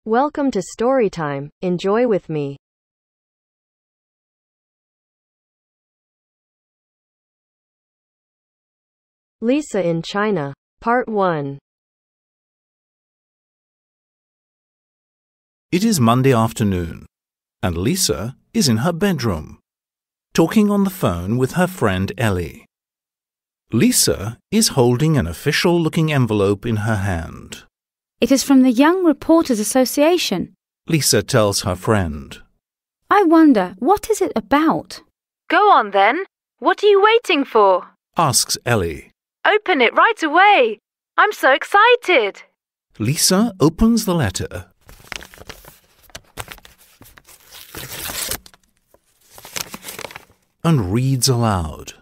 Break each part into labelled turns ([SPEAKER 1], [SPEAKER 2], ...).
[SPEAKER 1] Welcome to Storytime. Enjoy with me. Lisa in China, Part 1.
[SPEAKER 2] It is Monday afternoon, and Lisa is in her bedroom, talking on the phone with her friend Ellie. Lisa is holding an official-looking envelope in her hand.
[SPEAKER 3] It is from the Young Reporters Association.
[SPEAKER 2] Lisa tells her friend.
[SPEAKER 3] I wonder, what is it about?
[SPEAKER 4] Go on then. What are you waiting for?
[SPEAKER 2] Asks Ellie.
[SPEAKER 4] Open it right away. I'm so excited.
[SPEAKER 2] Lisa opens the letter. And reads aloud.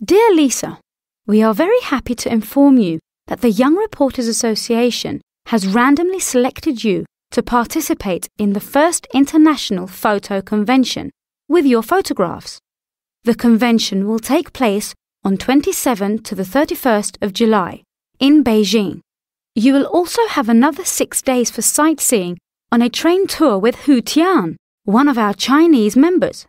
[SPEAKER 3] Dear Lisa, we are very happy to inform you that the Young Reporters Association has randomly selected you to participate in the first International Photo Convention with your photographs. The convention will take place on 27 to the 31st of July in Beijing. You will also have another 6 days for sightseeing on a train tour with Hu Tian, one of our Chinese members.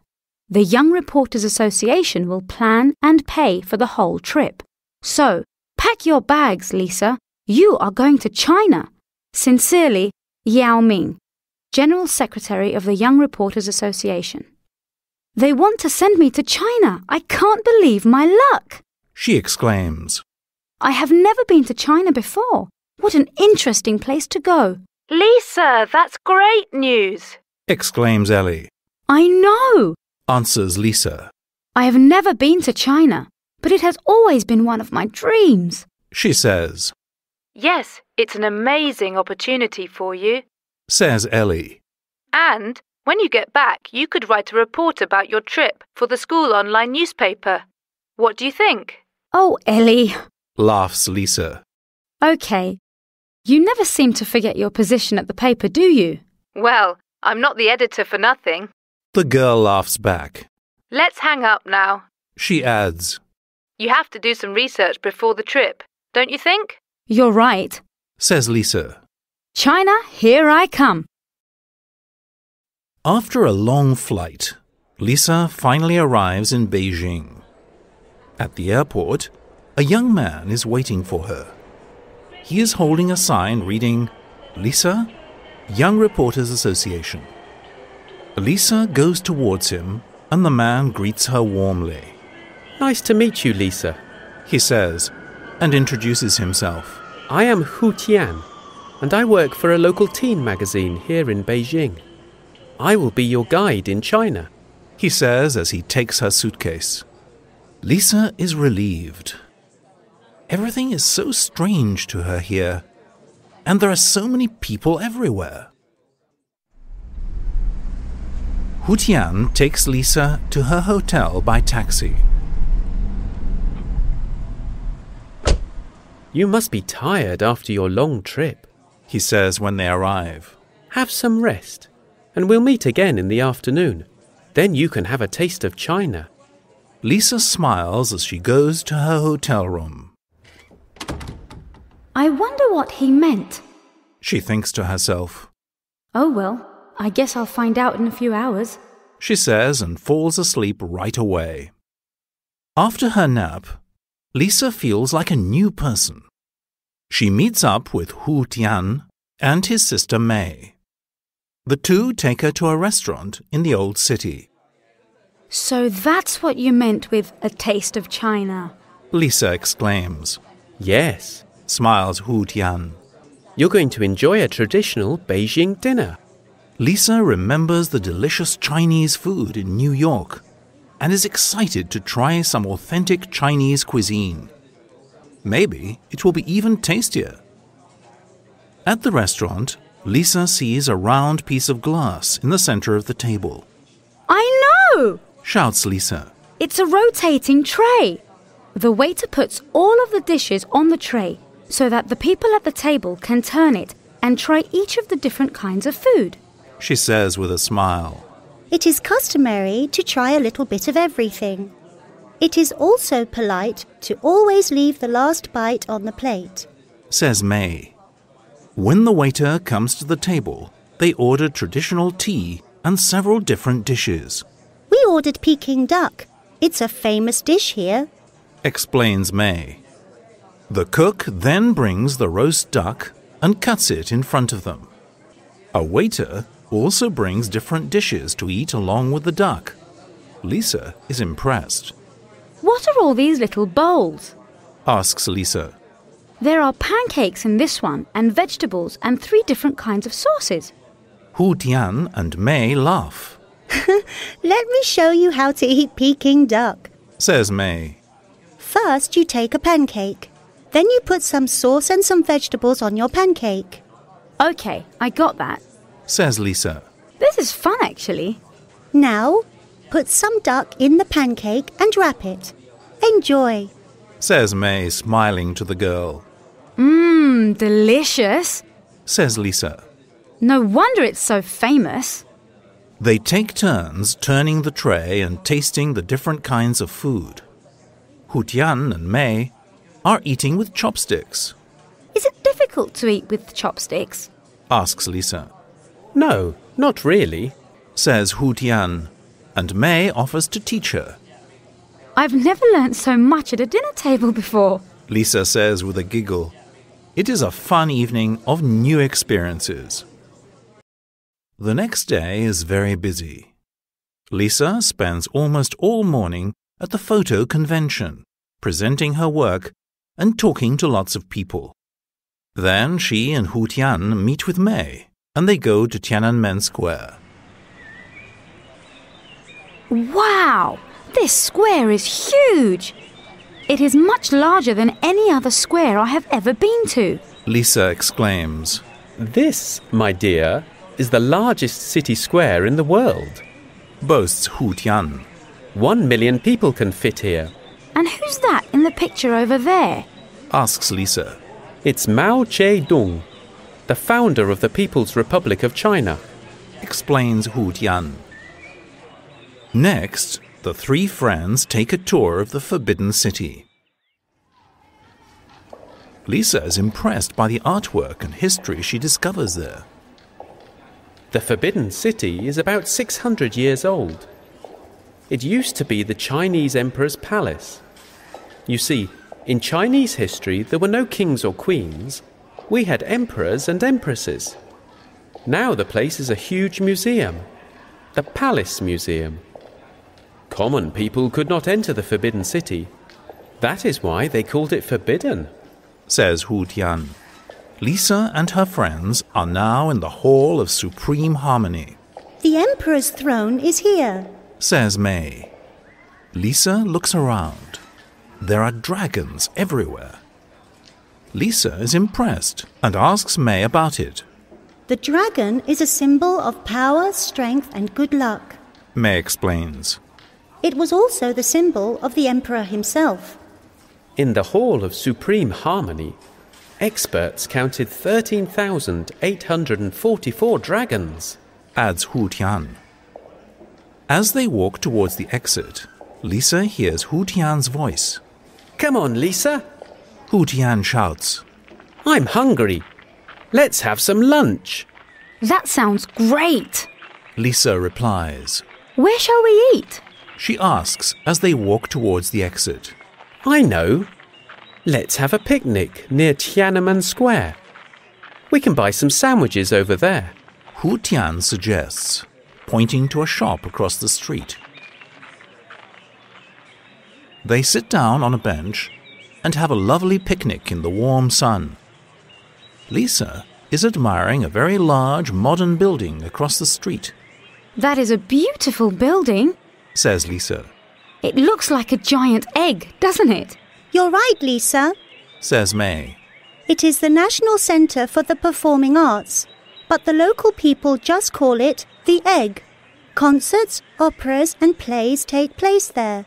[SPEAKER 3] The Young Reporters Association will plan and pay for the whole trip. So, pack your bags, Lisa. You are going to China. Sincerely, Yao Ming, General Secretary of the Young Reporters Association. They want to send me to China. I can't believe my luck,
[SPEAKER 2] She exclaims.
[SPEAKER 3] I have never been to China before. What an interesting place to go.
[SPEAKER 4] Lisa, that's great news.
[SPEAKER 2] Exclaims Ellie.
[SPEAKER 3] I know,
[SPEAKER 2] Answers Lisa.
[SPEAKER 3] I have never been to China, but it has always been one of my dreams.
[SPEAKER 2] She says.
[SPEAKER 4] Yes, it's an amazing opportunity for you.
[SPEAKER 2] Says Ellie.
[SPEAKER 4] And when you get back, you could write a report about your trip for the school online newspaper. What do you think?
[SPEAKER 3] Oh, Ellie.
[SPEAKER 2] Laughs Lisa.
[SPEAKER 3] Okay. You never seem to forget your position at the paper, do you?
[SPEAKER 4] Well, I'm not the editor for nothing.
[SPEAKER 2] The girl laughs back.
[SPEAKER 4] Let's hang up now.
[SPEAKER 2] She adds.
[SPEAKER 4] You have to do some research before the trip, don't you think?
[SPEAKER 3] You're right.
[SPEAKER 2] Says Lisa.
[SPEAKER 3] China, here I come.
[SPEAKER 2] After a long flight, Lisa finally arrives in Beijing. At the airport, a young man is waiting for her. He is holding a sign reading, Lisa, Young Reporters Association. Lisa goes towards him and the man greets her warmly.
[SPEAKER 5] Nice to meet you, Lisa,
[SPEAKER 2] He says, and introduces himself.
[SPEAKER 5] I am Hu Tian, and I work for a local teen magazine here in Beijing. I will be your guide in China.
[SPEAKER 2] He says as he takes her suitcase. Lisa is relieved. Everything is so strange to her here, and there are so many people everywhere. Hu Tian takes Lisa to her hotel by taxi.
[SPEAKER 5] You must be tired after your long trip.
[SPEAKER 2] He says when they arrive.
[SPEAKER 5] Have some rest, and we'll meet again in the afternoon. Then you can have a taste of China.
[SPEAKER 2] Lisa smiles as she goes to her hotel room.
[SPEAKER 3] I wonder what he meant.
[SPEAKER 2] She thinks to herself.
[SPEAKER 3] Oh well, I guess I'll find out in a few hours.
[SPEAKER 2] She says and falls asleep right away. After her nap, Lisa feels like a new person. She meets up with Hu Tian and his sister May. The two take her to a restaurant in the old city.
[SPEAKER 3] So that's what you meant with a taste of China.
[SPEAKER 2] Lisa exclaims.
[SPEAKER 5] Yes,
[SPEAKER 2] Smiles Hu Tian.
[SPEAKER 5] you're going to enjoy a traditional Beijing dinner.
[SPEAKER 2] Lisa remembers the delicious Chinese food in New York and is excited to try some authentic Chinese cuisine. Maybe it will be even tastier. At the restaurant, Lisa sees a round piece of glass in the center of the table.
[SPEAKER 3] I know!
[SPEAKER 2] Shouts Lisa.
[SPEAKER 3] It's a rotating tray. The waiter puts all of the dishes on the tray so that the people at the table can turn it and try each of the different kinds of food.
[SPEAKER 2] She says with a smile.
[SPEAKER 6] It is customary to try a little bit of everything. It is also polite to always leave the last bite on the plate.
[SPEAKER 2] Says May. When the waiter comes to the table, they ordered traditional tea and several different dishes.
[SPEAKER 6] We ordered Peking duck. It's a famous dish here,
[SPEAKER 2] explains May. The cook then brings the roast duck and cuts it in front of them. A waiter also brings different dishes to eat along with the duck. Lisa is impressed.
[SPEAKER 3] What are all these little bowls?
[SPEAKER 2] Asks Lisa.
[SPEAKER 3] There are pancakes in this one and vegetables and 3 different kinds of sauces.
[SPEAKER 2] Hu Tian and May laugh.
[SPEAKER 6] Let me show you how to eat Peking duck,
[SPEAKER 2] says May.
[SPEAKER 6] First, you take a pancake. Then you put some sauce and some vegetables on your pancake.
[SPEAKER 3] OK, I got that.
[SPEAKER 2] Says Lisa.
[SPEAKER 3] This is fun, actually.
[SPEAKER 6] Now, put some duck in the pancake and wrap it. Enjoy,
[SPEAKER 2] says May, smiling to the girl.
[SPEAKER 3] Delicious,
[SPEAKER 2] says Lisa.
[SPEAKER 3] No wonder it's so famous.
[SPEAKER 2] They take turns turning the tray and tasting the different kinds of food. Hu Tian and May are eating with chopsticks.
[SPEAKER 3] Is it difficult to eat with chopsticks?
[SPEAKER 2] Asks Lisa.
[SPEAKER 5] No, not really,
[SPEAKER 2] says Hu Tian, and May offers to teach her.
[SPEAKER 3] I've never learnt so much at a dinner table before,
[SPEAKER 2] Lisa says with a giggle. It is a fun evening of new experiences. The next day is very busy. Lisa spends almost all morning at the photo convention, presenting her work and talking to lots of people. Then she and Hu Tian meet with May, and they go to Tiananmen Square.
[SPEAKER 3] Wow! This square is huge! It is much larger than any other square I have ever been to,
[SPEAKER 2] Lisa exclaims.
[SPEAKER 5] This, my dear, is the largest city square in the world,
[SPEAKER 2] boasts Hu Tian.
[SPEAKER 5] 1 million people can fit here.
[SPEAKER 3] And who's that in the picture over there?
[SPEAKER 2] Asks Lisa.
[SPEAKER 5] It's Mao Zedong, the founder of the People's Republic of China,
[SPEAKER 2] explains Hu Tian. Next, the 3 friends take a tour of the Forbidden City. Lisa is impressed by the artwork and history she discovers there.
[SPEAKER 5] The Forbidden City is about 600 years old. It used to be the Chinese Emperor's palace. You see, in Chinese history there were no kings or queens. We had emperors and empresses. Now the place is a huge museum, the Palace Museum. Common people could not enter the Forbidden City. That is why they called it forbidden,
[SPEAKER 2] says Hu Tian. Lisa and her friends are now in the Hall of Supreme Harmony.
[SPEAKER 6] The Emperor's throne is here,
[SPEAKER 2] says May. Lisa looks around. There are dragons everywhere. Lisa is impressed and asks May about it.
[SPEAKER 6] The dragon is a symbol of power, strength, and good luck,
[SPEAKER 2] May explains.
[SPEAKER 6] It was also the symbol of the Emperor himself.
[SPEAKER 5] In the Hall of Supreme Harmony, experts counted 13,844 dragons,
[SPEAKER 2] adds Hu Tian. As they walk towards the exit, Lisa hears Hu Tian's voice.
[SPEAKER 5] Come on, Lisa,
[SPEAKER 2] Hu Tian shouts.
[SPEAKER 5] I'm hungry. Let's have some lunch.
[SPEAKER 3] That sounds great.
[SPEAKER 2] Lisa replies.
[SPEAKER 3] Where shall we eat?
[SPEAKER 2] She asks as they walk towards the exit.
[SPEAKER 5] I know. Let's have a picnic near Tiananmen Square. We can buy some sandwiches over there,
[SPEAKER 2] Hu Tian suggests, pointing to a shop across the street. They sit down on a bench and have a lovely picnic in the warm sun. Lisa is admiring a very large modern building across the street.
[SPEAKER 3] That is a beautiful building,
[SPEAKER 2] says Lisa.
[SPEAKER 3] It looks like a giant egg, doesn't it?
[SPEAKER 6] You're right, Lisa,
[SPEAKER 2] says May.
[SPEAKER 6] It is the National Centre for the Performing Arts, but the local people just call it the Egg. Concerts, operas and plays take place there.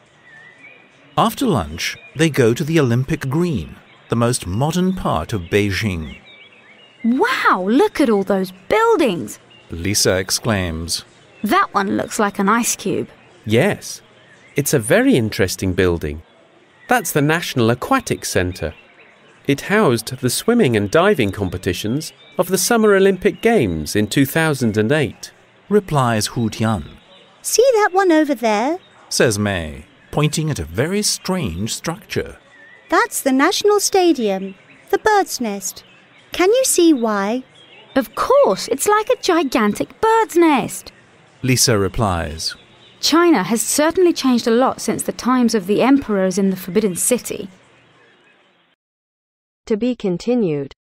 [SPEAKER 2] After lunch, they go to the Olympic Green, the most modern part of Beijing.
[SPEAKER 3] Wow, look at all those buildings!
[SPEAKER 2] Lisa exclaims.
[SPEAKER 3] That one looks like an ice cube.
[SPEAKER 5] Yes, it's a very interesting building. That's the National Aquatic Centre. It housed the swimming and diving competitions of the Summer Olympic Games in 2008.
[SPEAKER 2] Replies Hu Tian.
[SPEAKER 6] See that one over there?
[SPEAKER 2] Says May, pointing at a very strange structure.
[SPEAKER 6] That's the National Stadium, the bird's nest. Can you see why?
[SPEAKER 3] Of course, it's like a gigantic bird's nest.
[SPEAKER 2] Lisa replies.
[SPEAKER 3] China has certainly changed a lot since the times of the emperors in the Forbidden City.
[SPEAKER 1] To be continued.